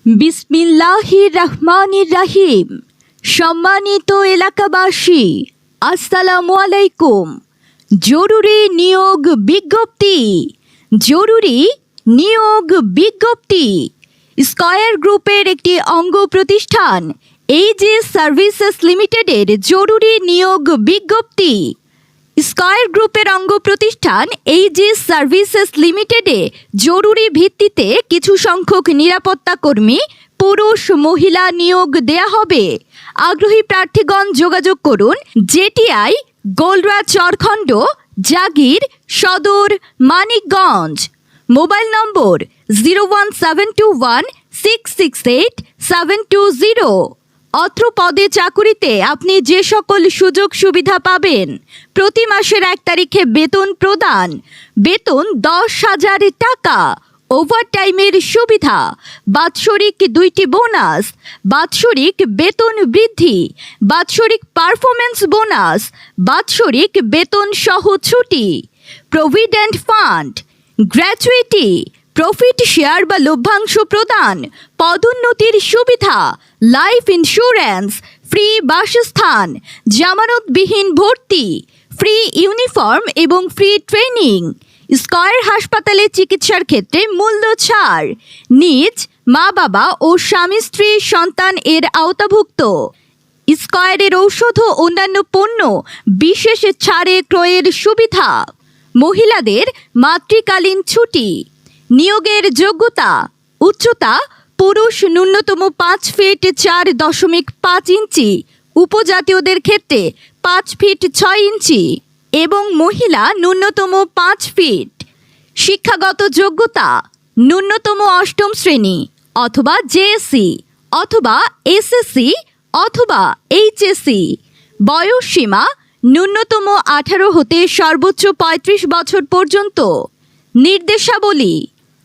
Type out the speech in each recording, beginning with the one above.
বিসমিল্লাহির রহমানির রহিম। সম্মানিত এলাকাবাসী, আসসালামু আলাইকুম। জরুরি নিয়োগ বিজ্ঞপ্তি, জরুরি নিয়োগ বিজ্ঞপ্তি। স্কয়ার গ্রুপের একটি অঙ্গ প্রতিষ্ঠান এইজেস সার্ভিসেস লিমিটেডের জরুরি নিয়োগ বিজ্ঞপ্তি। স্কয়ার গ্রুপের অঙ্গ প্রতিষ্ঠান এইজেস সার্ভিসেস লিমিটেডে জরুরি ভিত্তিতে কিছু সংখ্যক নিরাপত্তা কর্মী পুরুষ মহিলা নিয়োগ দেয়া হবে। আগ্রহী প্রার্থীগণ যোগাযোগ করুন জেটিআই, গোলরা চরখণ্ড, জাগির, সদর, মানিকগঞ্জ। মোবাইল নম্বর 01721668720। অত্র পদে চাকুরিতে আপনি যে সকল সুযোগ সুবিধা পাবেন: প্রতি মাসের 1 তারিখে বেতন প্রদান, বেতন 10,000 টাকা, ওভারটাইমের সুবিধা, বাৎসরিক 2টি বোনাস, বাৎসরিক বেতন বৃদ্ধি, বাৎসরিক পারফরমেন্স বোনাস, বাৎসরিক বেতন সহ ছুটি, provident fund, gratuity, profit share বা লভ্যাংশ প্রদান, পদোন্নতির সুবিধা, লাইফ ইন্স্যুরেন্স, ফ্রি বাসস্থান, জামানতবিহীন ভর্তি, ফ্রি ইউনিফর্ম এবং ফ্রি ট্রেনিং। স্কয়ার হাসপাতালে চিকিৎসার ক্ষেত্রে মূল্য ছাড়, নিজ, মা বাবা ও স্বামী স্ত্রী সন্তান এর আওতাভুক্ত। স্কয়ারের ঔষধ ও অন্যান্য পণ্য বিশেষ ছাড়ে ক্রয়ের সুবিধা। মহিলাদের মাতৃকালীন ছুটি। নিয়োগের যোগ্যতা: উচ্চতা পুরুষ ন্যূনতম 5 ফিট 4.5 ইঞ্চি, উপজাতীয়দের ক্ষেত্রে 5 ফিট 6 ইঞ্চি এবং মহিলা ন্যূনতম 5 ফিট। শিক্ষাগত যোগ্যতা: ন্যূনতম 8ম শ্রেণী অথবা জেএসসি অথবা এসএসসি অথবা এইচএসসি। বয়স সীমা: ন্যূনতম 18 হতে সর্বোচ্চ 35 বছর পর্যন্ত। নির্দেশাবলী: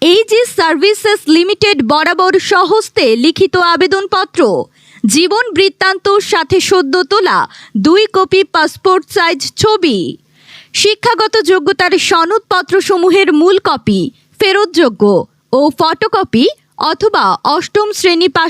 এইজেস সার্ভিসেস লিমিটেড বরাবর স্বহস্তে লিখিত আবেদনপত্র, জীবন বৃত্তান্তর সাথে সদ্য তোলা 2 কপি পাসপোর্ট সাইজ ছবি, শিক্ষাগত যোগ্যতার সনদপত্রসমূহের মূল কপি ফেরতযোগ্য ও ফটোকপি অথবা 8ম শ্রেণী পাশ